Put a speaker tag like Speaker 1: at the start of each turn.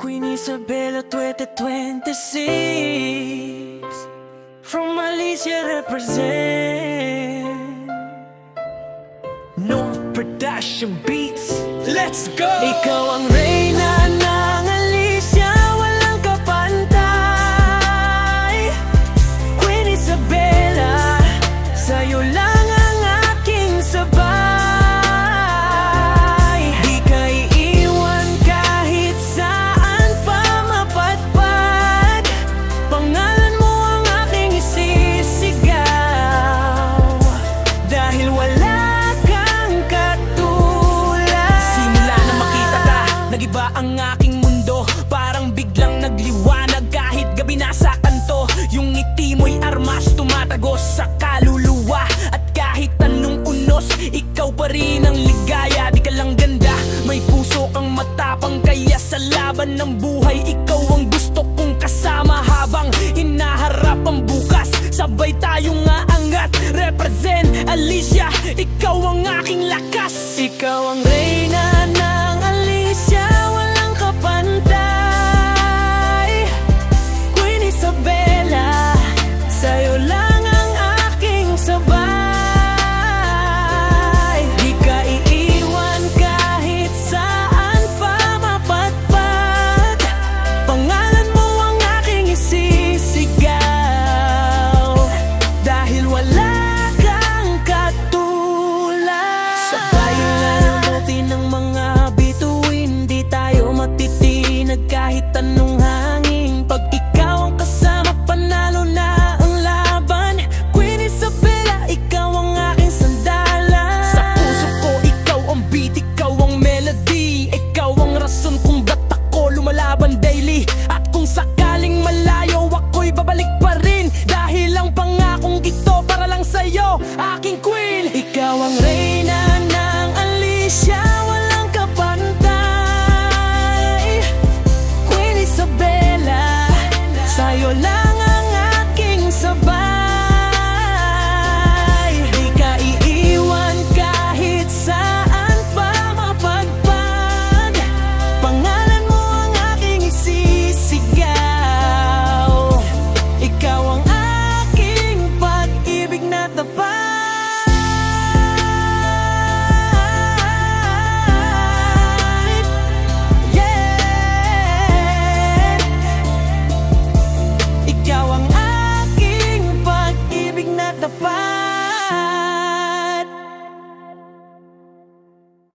Speaker 1: Queen Isabella 2026. From Alicia represent No Production Beats. Let's go! Ikaw ang reyna ng Alicia, walang kapantay. Queen Isabella, sa'yo lang ang aking sabay. Di ka iiwan kahit saan pa mapadpad. Pangalan mo ang aking isisigaw, dahil wala kang katulad. Simula na makita ka, nag-iba ang aking mundo. Parang biglang nagliwanag kahit gabi nasa kanto. Yung ngiti mo'y armas, tumatagos sa kaluluwa. At kahit anong unos, ikaw pa rin ang ligaya. Di ka lang ganda, may puso kang matapang. Kaya sa laban ng buhay, ikaw ang gusto kong kasama. Habang hinaharap ang bukas, sabay tayong aangat. Represent Alicia, ikaw ang aking lakas. Ikaw ang reyna na